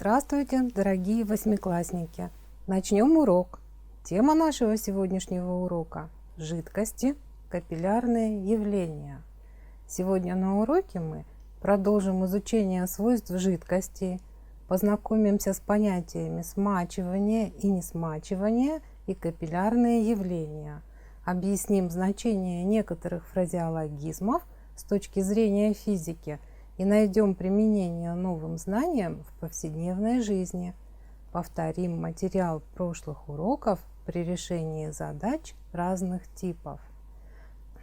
Здравствуйте, дорогие восьмиклассники! Начнем урок. Тема нашего сегодняшнего урока – жидкости, капиллярные явления. Сегодня на уроке мы продолжим изучение свойств жидкостей, познакомимся с понятиями смачивания и несмачивания и капиллярные явления, объясним значение некоторых фразеологизмов с точки зрения физики и найдем применение новым знаниям в повседневной жизни. Повторим материал прошлых уроков при решении задач разных типов.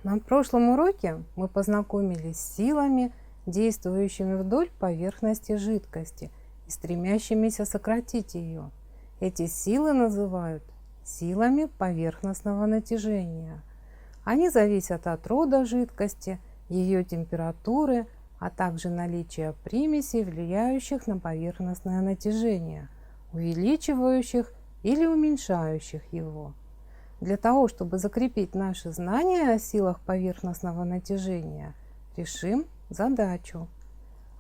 На прошлом уроке мы познакомились с силами, действующими вдоль поверхности жидкости и стремящимися сократить ее. Эти силы называют силами поверхностного натяжения. Они зависят от рода жидкости, ее температуры, а также наличия примесей, влияющих на поверхностное натяжение, увеличивающих или уменьшающих его. Для того, чтобы закрепить наши знания о силах поверхностного натяжения, решим задачу.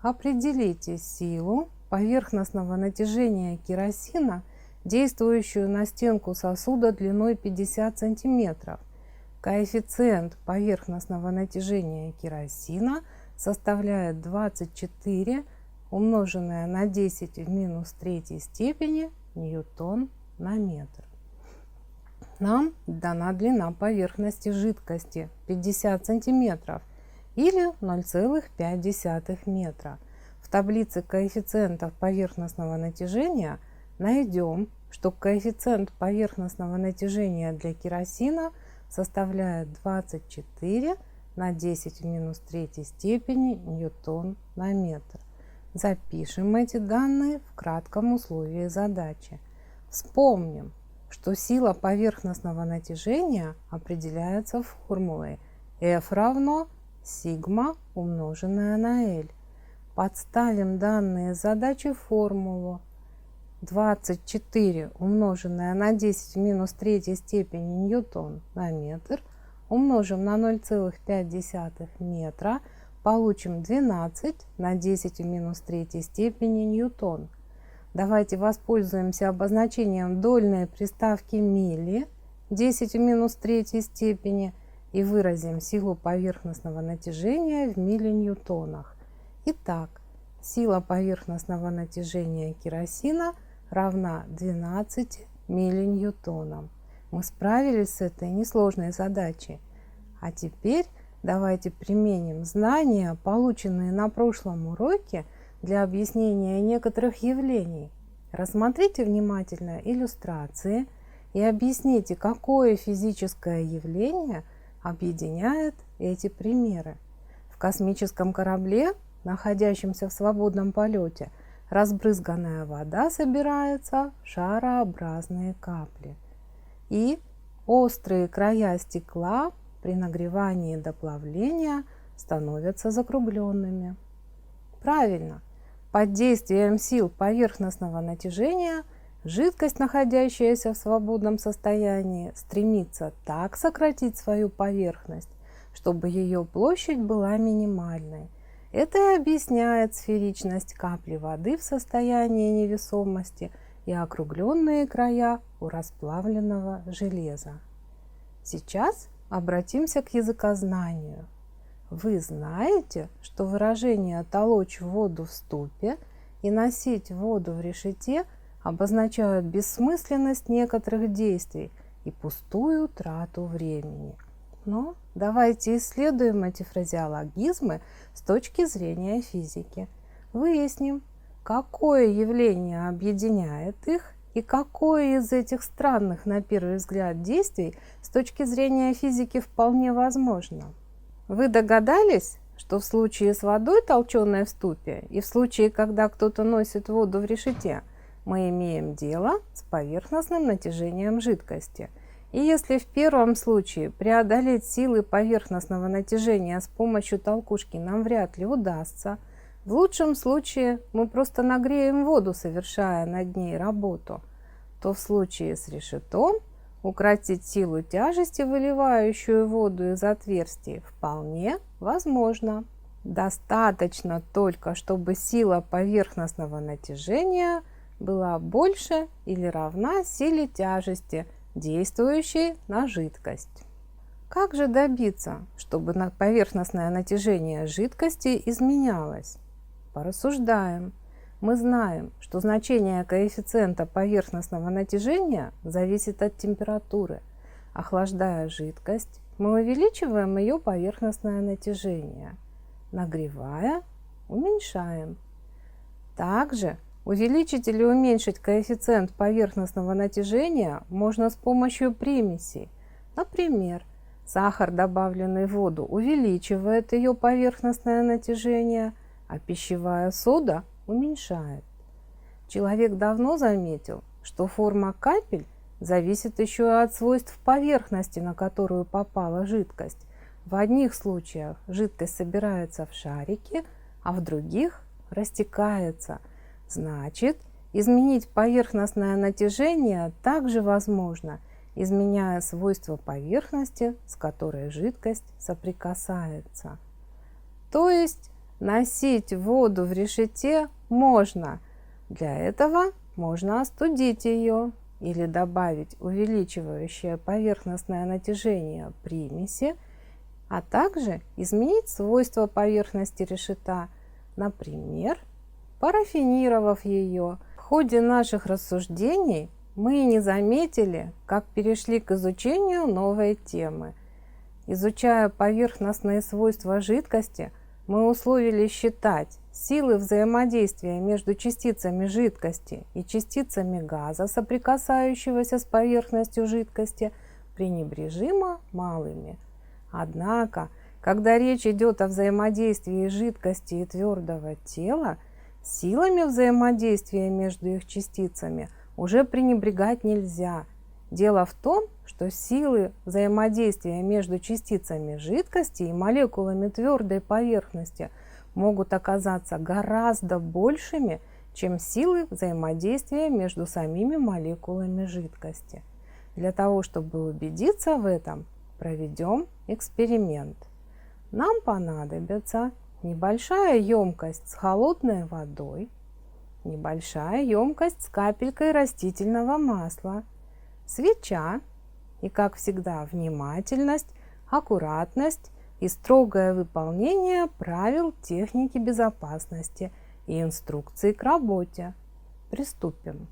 Определите силу поверхностного натяжения керосина, действующую на стенку сосуда длиной 50 см. Коэффициент поверхностного натяжения керосина составляет 24 умноженное на 10 в минус третьей степени ньютон на метр. Нам дана длина поверхности жидкости 50 сантиметров или 0,5 метра. В таблице коэффициентов поверхностного натяжения найдем, что коэффициент поверхностного натяжения для керосина составляет 24 на 10 в минус третьей степени ньютон на метр. Запишем эти данные в кратком условии задачи. Вспомним, что сила поверхностного натяжения определяется формулой F равно сигма умноженное на L. Подставим данные задачи в формулу. 24 умноженное на 10 в минус третьей степени ньютон на метр умножим на 0,5 метра, получим 12 на 10 в минус третьей степени ньютон. Давайте воспользуемся обозначением дольной приставки милли 10 в минус третьей степени и выразим силу поверхностного натяжения в милли-ньютонах. Итак, сила поверхностного натяжения керосина равна 12 милли-ньютонам. Мы справились с этой несложной задачей. А теперь давайте применим знания, полученные на прошлом уроке, для объяснения некоторых явлений. Рассмотрите внимательно иллюстрации и объясните, какое физическое явление объединяет эти примеры. В космическом корабле, находящемся в свободном полете, разбрызганная вода собирается в шарообразные капли. И острые края стекла при нагревании до плавления становятся закругленными. Правильно! Под действием сил поверхностного натяжения жидкость, находящаяся в свободном состоянии, стремится так сократить свою поверхность, чтобы ее площадь была минимальной. Это и объясняет сферичность капли воды в состоянии невесомости и округленные края у расплавленного железа. Сейчас обратимся к языкознанию. Вы знаете, что выражение «толочь воду в ступе» и «носить воду в решете» обозначают бессмысленность некоторых действий и пустую трату времени. Но давайте исследуем эти фразеологизмы с точки зрения физики. Выясним, какое явление объединяет их и какое из этих странных на первый взгляд действий с точки зрения физики вполне возможно. Вы догадались, что в случае с водой, толченой в ступе, и в случае, когда кто-то носит воду в решете, мы имеем дело с поверхностным натяжением жидкости. И если в первом случае преодолеть силы поверхностного натяжения с помощью толкушки нам вряд ли удастся, в лучшем случае мы просто нагреем воду, совершая над ней работу, то в случае с решетом укротить силу тяжести, выливающую воду из отверстий, вполне возможно. Достаточно только, чтобы сила поверхностного натяжения была больше или равна силе тяжести, действующей на жидкость. Как же добиться, чтобы поверхностное натяжение жидкости изменялось? Порассуждаем. Мы знаем, что значение коэффициента поверхностного натяжения зависит от температуры. Охлаждая жидкость, мы увеличиваем ее поверхностное натяжение. Нагревая, уменьшаем. Также увеличить или уменьшить коэффициент поверхностного натяжения можно с помощью примесей. Например, сахар, добавленный в воду, увеличивает ее поверхностное натяжение, а пищевая сода уменьшает. Человек давно заметил, что форма капель зависит еще и от свойств поверхности, на которую попала жидкость. В одних случаях жидкость собирается в шарики, а в других растекается. Значит, изменить поверхностное натяжение также возможно, изменяя свойства поверхности, с которой жидкость соприкасается. То есть носить воду в решете можно. Для этого можно остудить ее или добавить увеличивающее поверхностное натяжение примеси, а также изменить свойства поверхности решета, например, парафинировав ее. В ходе наших рассуждений мы не заметили, как перешли к изучению новой темы. Изучая поверхностные свойства жидкости, мы условились считать силы взаимодействия между частицами жидкости и частицами газа, соприкасающегося с поверхностью жидкости, пренебрежимо малыми. Однако, когда речь идет о взаимодействии жидкости и твердого тела, силами взаимодействия между их частицами уже пренебрегать нельзя. Дело в том, что силы взаимодействия между частицами жидкости и молекулами твердой поверхности могут оказаться гораздо большими, чем силы взаимодействия между самими молекулами жидкости. Для того, чтобы убедиться в этом, проведем эксперимент. Нам понадобится небольшая емкость с холодной водой, небольшая емкость с капелькой растительного масла, свеча и, как всегда, внимательность, аккуратность и строгое выполнение правил техники безопасности и инструкций к работе. Приступим.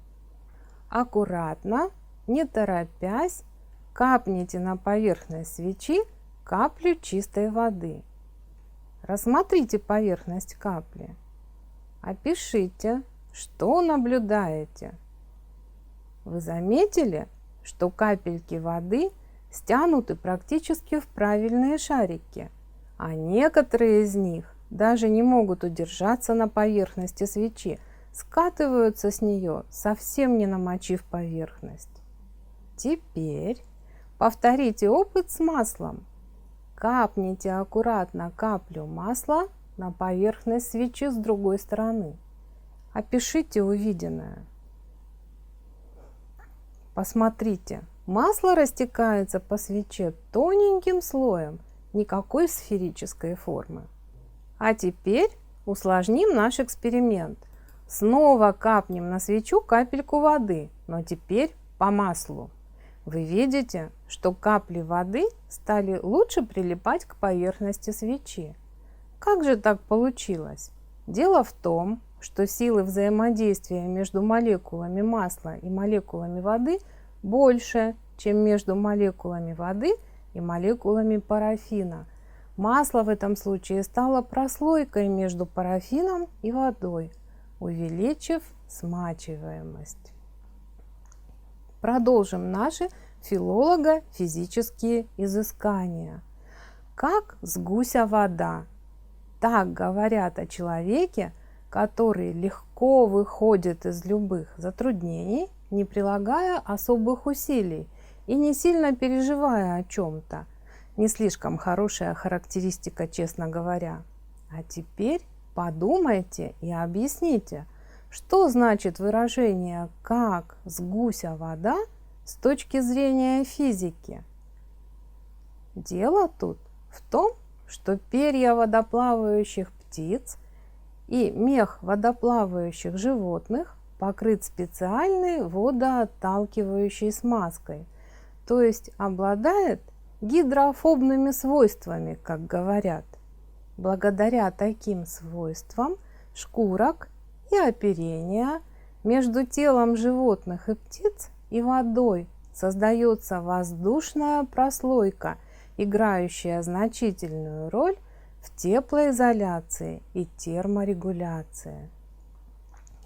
Аккуратно, не торопясь, капните на поверхность свечи каплю чистой воды. Рассмотрите поверхность капли. Опишите, что наблюдаете. Вы заметили, что капельки воды стянуты практически в правильные шарики, а некоторые из них даже не могут удержаться на поверхности свечи, скатываются с нее, совсем не намочив поверхность. Теперь повторите опыт с маслом. Капните аккуратно каплю масла на поверхность свечи с другой стороны. Опишите увиденное. Посмотрите, масло растекается по свече тоненьким слоем, никакой сферической формы. А теперь усложним наш эксперимент. Снова капнем на свечу капельку воды, но теперь по маслу. Вы видите, что капли воды стали лучше прилипать к поверхности свечи. Как же так получилось? Дело в том, что силы взаимодействия между молекулами масла и молекулами воды больше, чем между молекулами воды и молекулами парафина. Масло в этом случае стало прослойкой между парафином и водой, увеличив смачиваемость. Продолжим наши филолого-физические изыскания. Как с гуся вода. Так говорят о человеке, который легко выходит из любых затруднений, не прилагая особых усилий и не сильно переживая о чем-то. Не слишком хорошая характеристика, честно говоря. А теперь подумайте и объясните, что значит выражение «как с гуся вода» с точки зрения физики. Дело тут в том, что перья водоплавающих птиц и мех водоплавающих животных покрыт специальной водоотталкивающей смазкой, то есть обладает гидрофобными свойствами, как говорят. Благодаря таким свойствам шкурок и оперения между телом животных и птиц и водой создается воздушная прослойка, играющая значительную роль в теплоизоляции и терморегуляции.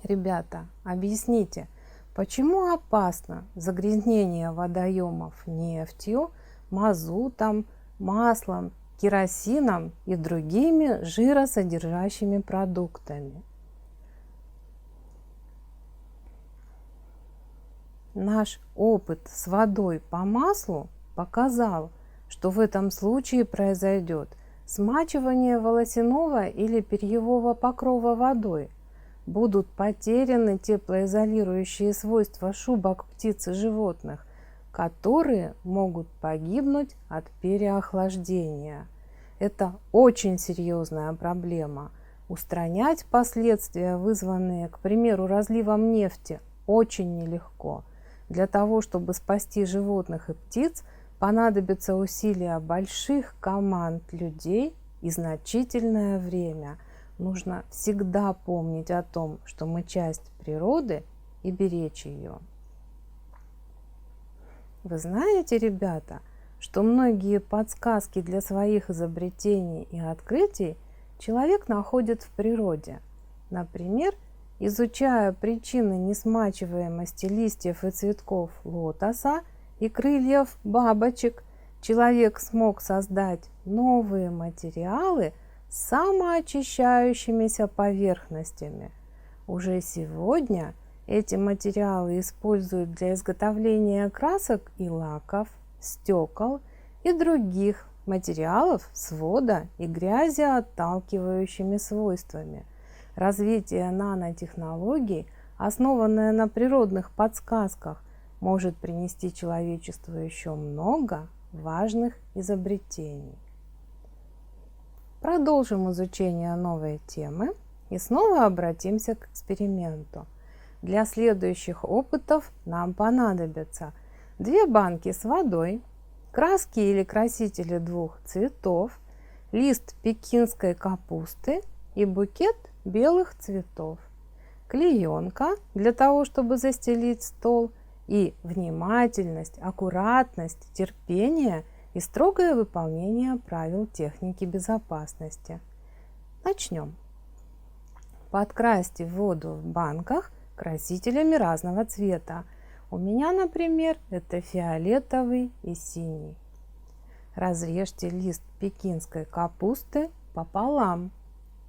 Ребята, объясните, почему опасно загрязнение водоемов нефтью, мазутом, маслом, керосином и другими жиросодержащими продуктами? Наш опыт с водой по маслу показал, что в этом случае произойдет смачивание волосяного или перьевого покрова водой, будут потеряны теплоизолирующие свойства шубок птиц и животных, которые могут погибнуть от переохлаждения. Это очень серьезная проблема. Устранять последствия, вызванные, к примеру, разливом нефти, очень нелегко. Для того, чтобы спасти животных и птиц, понадобятся усилия больших команд людей и значительное время. Нужно всегда помнить о том, что мы часть природы, и беречь ее. Вы знаете, ребята, что многие подсказки для своих изобретений и открытий человек находит в природе. Например, изучая причины несмачиваемости листьев и цветков лотоса и крыльев бабочек, человек смог создать новые материалы с самоочищающимися поверхностями. Уже сегодня эти материалы используют для изготовления красок и лаков, стекол и других материалов с водо- и грязеотталкивающими свойствами. Развитие нанотехнологий, основанное на природных подсказках, может принести человечеству еще много важных изобретений. Продолжим изучение новой темы и снова обратимся к эксперименту. Для следующих опытов нам понадобятся 2 банки с водой, краски или красители 2 цветов, лист пекинской капусты и букет белых цветов, клеенка для того, чтобы застелить стол, и внимательность, аккуратность, терпение и строгое выполнение правил техники безопасности. Начнем. Подкрасьте воду в банках красителями разного цвета. У меня, например, это фиолетовый и синий. Разрежьте лист пекинской капусты пополам.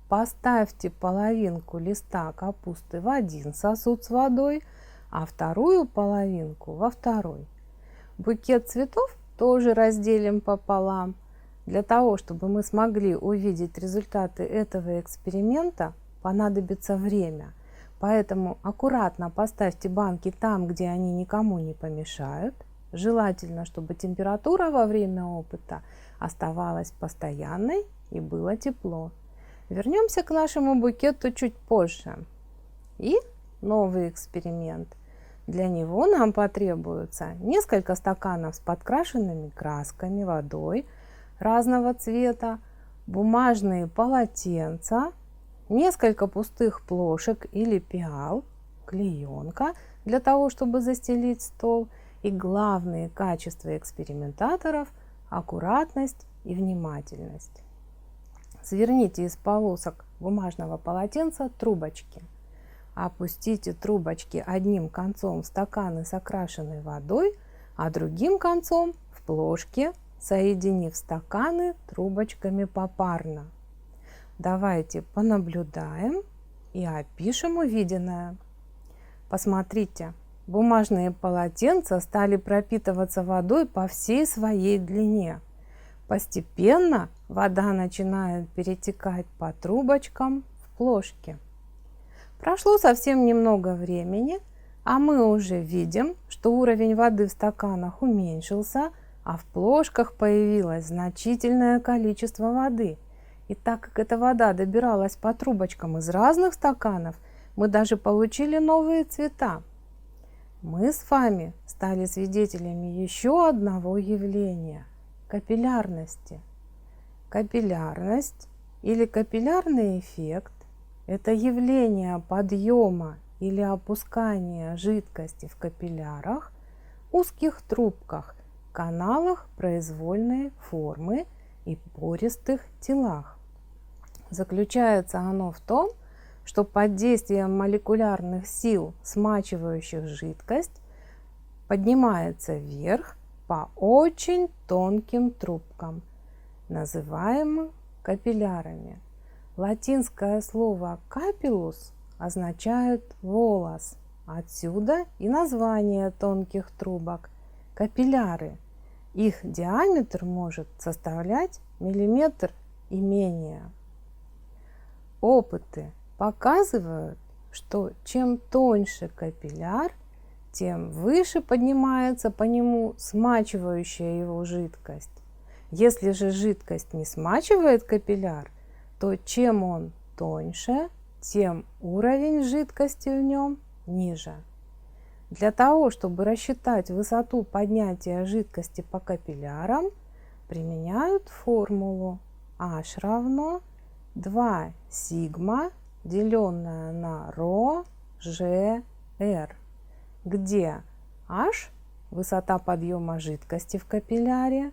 Поставьте половинку листа капусты в один сосуд с водой, а вторую половинку во второй. Букет цветов тоже разделим пополам. Для того, чтобы мы смогли увидеть результаты этого эксперимента, понадобится время. Поэтому аккуратно поставьте банки там, где они никому не помешают. Желательно, чтобы температура во время опыта оставалась постоянной и было тепло. Вернемся к нашему букету чуть позже. И новый эксперимент. Для него нам потребуется несколько стаканов с подкрашенными красками, водой разного цвета, бумажные полотенца, несколько пустых плошек или пиал, клеенка для того, чтобы застелить стол, и главные качества экспериментаторов – аккуратность и внимательность. Сверните из полосок бумажного полотенца трубочки. Опустите трубочки одним концом в стаканы с окрашенной водой, а другим концом в плошки, соединив стаканы трубочками попарно. Давайте понаблюдаем и опишем увиденное. Посмотрите, бумажные полотенца стали пропитываться водой по всей своей длине. Постепенно вода начинает перетекать по трубочкам в плошки. Прошло совсем немного времени, а мы уже видим, что уровень воды в стаканах уменьшился, а в плошках появилось значительное количество воды. И так как эта вода добиралась по трубочкам из разных стаканов, Мы даже получили новые цвета. Мы с вами стали свидетелями еще одного явления – капиллярности. Капиллярность или капиллярный эффект – это явление подъема или опускания жидкости в капиллярах, узких трубках, каналах произвольной формы и пористых телах. Заключается оно в том, что под действием молекулярных сил, смачивающих жидкость, поднимается вверх по очень тонким трубкам, называемым капиллярами. Латинское слово capillus означает волос. Отсюда и название тонких трубок – капилляры. Их диаметр может составлять миллиметр и менее. Опыты показывают, что чем тоньше капилляр, тем выше поднимается по нему смачивающая его жидкость. Если же жидкость не смачивает капилляр, то чем он тоньше, тем уровень жидкости в нем ниже. Для того, чтобы рассчитать высоту поднятия жидкости по капиллярам, применяют формулу H равно 2 сигма, деленное на ρ, G, R, где H – высота подъема жидкости в капилляре,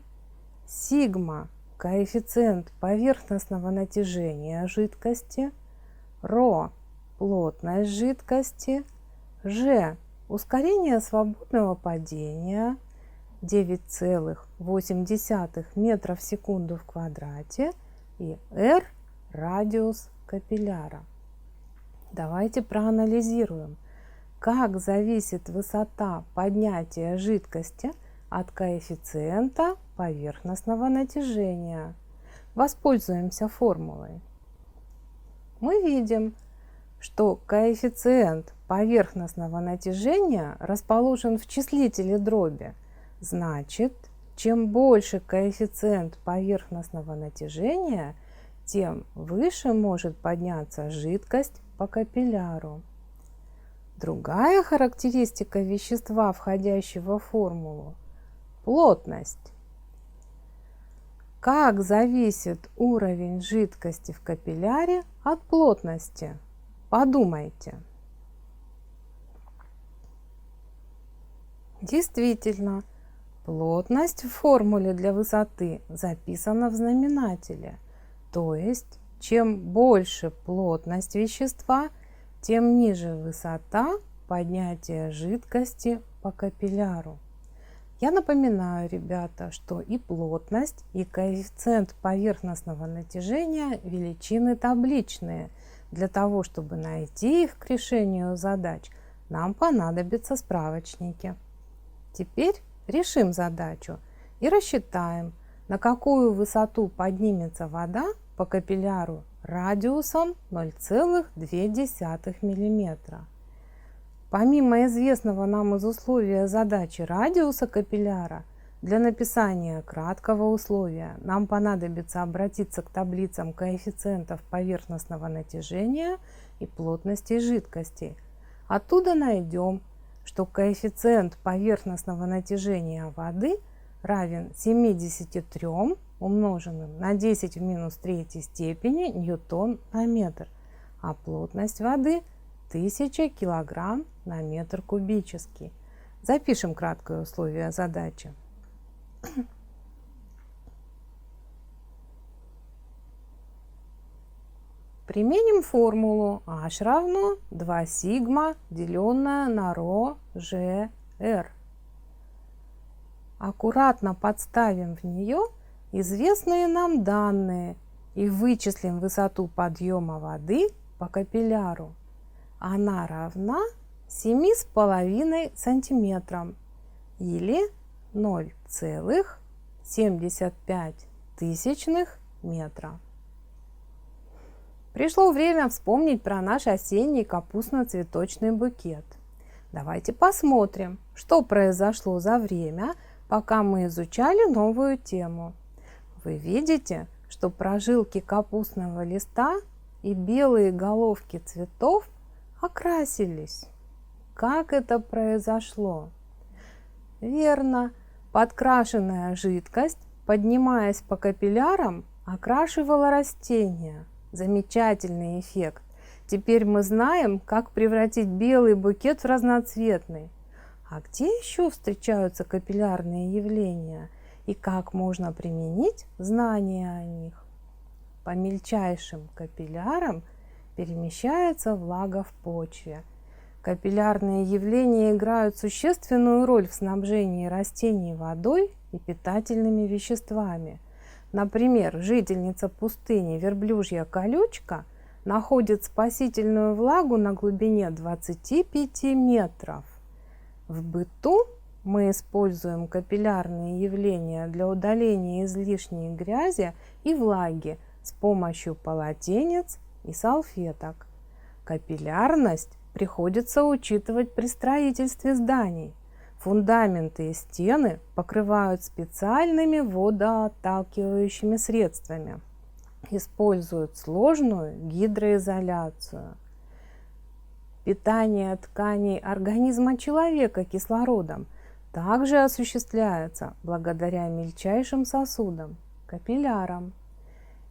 сигма – коэффициент поверхностного натяжения жидкости, ρ – плотность жидкости, G – ускорение свободного падения 9,8 метра в секунду в квадрате и R – радиус капилляра. Давайте проанализируем, как зависит высота поднятия жидкости от коэффициента поверхностного натяжения. Воспользуемся формулой. Мы видим, что коэффициент поверхностного натяжения расположен в числителе дроби. Значит, чем больше коэффициент поверхностного натяжения, тем выше может подняться жидкость по капилляру. Другая характеристика вещества, входящего в формулу – плотность. Как зависит уровень жидкости в капилляре от плотности? Подумайте. Действительно, плотность в формуле для высоты записана в знаменателе. То есть, чем больше плотность вещества, тем ниже высота поднятия жидкости по капилляру. Я напоминаю, ребята, что и плотность, и коэффициент поверхностного натяжения величины табличные. Для того, чтобы найти их к решению задач, нам понадобятся справочники. Теперь решим задачу и рассчитаем, на какую высоту поднимется вода по капилляру радиусом 0,2 мм. Помимо известного нам из условия задачи радиуса капилляра, для написания краткого условия нам понадобится обратиться к таблицам коэффициентов поверхностного натяжения и плотности жидкостей. Оттуда найдем, что коэффициент поверхностного натяжения воды равен 73 умноженным на 10 в минус третьей степени ньютон на метр, а плотность воды 1000 кг на метр кубический. Запишем краткое условие задачи. Применим формулу H равно 2 сигма, деленное на ρ, G, R. Аккуратно подставим в нее известные нам данные и вычислим высоту подъема воды по капилляру. Она равна 7,5 сантиметрам или 0,75 метра. Пришло время вспомнить про наш осенний капустно-цветочный букет. Давайте посмотрим, что произошло за время, пока мы изучали новую тему. Вы видите, что прожилки капустного листа и белые головки цветов окрасились. Как это произошло? Верно, подкрашенная жидкость, поднимаясь по капиллярам, окрашивала растения. Замечательный эффект. Теперь мы знаем, как превратить белый букет в разноцветный. А где еще встречаются капиллярные явления и как можно применить знания о них? По мельчайшим капиллярам перемещается влага в почве. Капиллярные явления играют существенную роль в снабжении растений водой и питательными веществами. Например, жительница пустыни верблюжья колючка находит спасительную влагу на глубине 25 метров. В быту мы используем капиллярные явления для удаления излишней грязи и влаги с помощью полотенец и салфеток. Капиллярность приходится учитывать при строительстве зданий. Фундаменты и стены покрывают специальными водоотталкивающими средствами. Используют сложную гидроизоляцию. Питание тканей организма человека кислородом также осуществляется благодаря мельчайшим сосудам – капиллярам.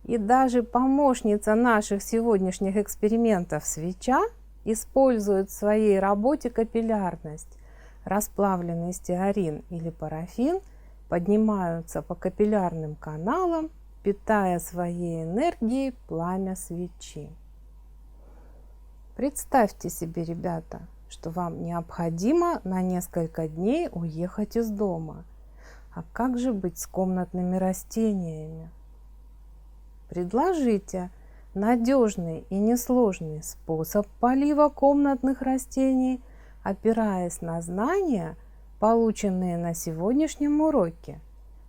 И даже помощница наших сегодняшних экспериментов свеча использует в своей работе капиллярность. Расплавленный стеарин или парафин поднимаются по капиллярным каналам, питая своей энергией пламя свечи. Представьте себе, ребята, что вам необходимо на несколько дней уехать из дома. А как же быть с комнатными растениями? Предложите надежный и несложный способ полива комнатных растений, опираясь на знания, полученные на сегодняшнем уроке.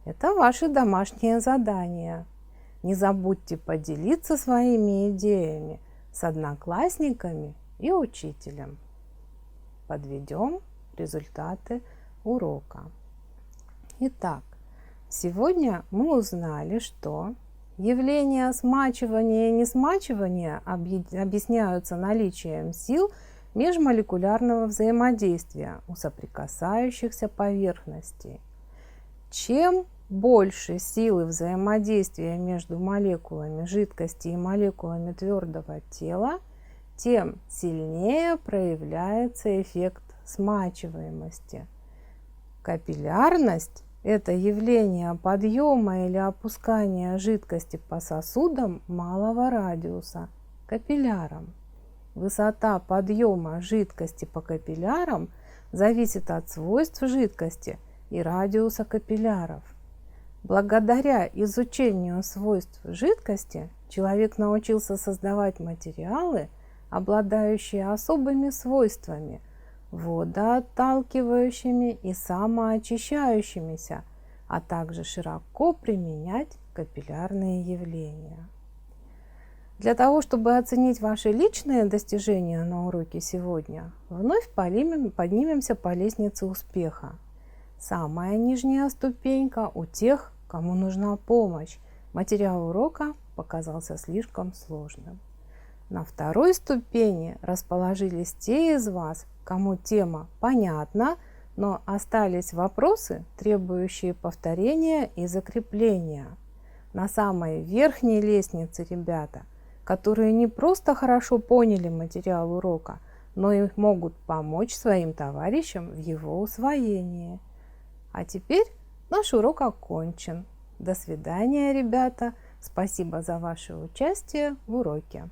Это ваши домашние задания. Не забудьте поделиться своими идеями с одноклассниками и учителем. Подведем результаты урока. Итак, сегодня мы узнали, что явления смачивания и несмачивания объясняются наличием сил межмолекулярного взаимодействия у соприкасающихся поверхностей. Чем больше силы взаимодействия между молекулами жидкости и молекулами твердого тела, тем сильнее проявляется эффект смачиваемости. Капиллярность – это явление подъема или опускания жидкости по сосудам малого радиуса – капиллярам. Высота подъема жидкости по капиллярам зависит от свойств жидкости и радиуса капилляров. Благодаря изучению свойств жидкости человек научился создавать материалы, обладающие особыми свойствами, водоотталкивающими и самоочищающимися, а также широко применять капиллярные явления. Для того, чтобы оценить ваши личные достижения на уроке сегодня, вновь поднимемся по лестнице успеха. Самая нижняя ступенька у тех, кому нужна помощь. Материал урока показался слишком сложным. На второй ступени расположились те из вас, кому тема понятна, но остались вопросы, требующие повторения и закрепления. На самой верхней лестнице, ребята, которые не просто хорошо поняли материал урока, но и могут помочь своим товарищам в его усвоении. А теперь наш урок окончен. До свидания, ребята. Спасибо за ваше участие в уроке.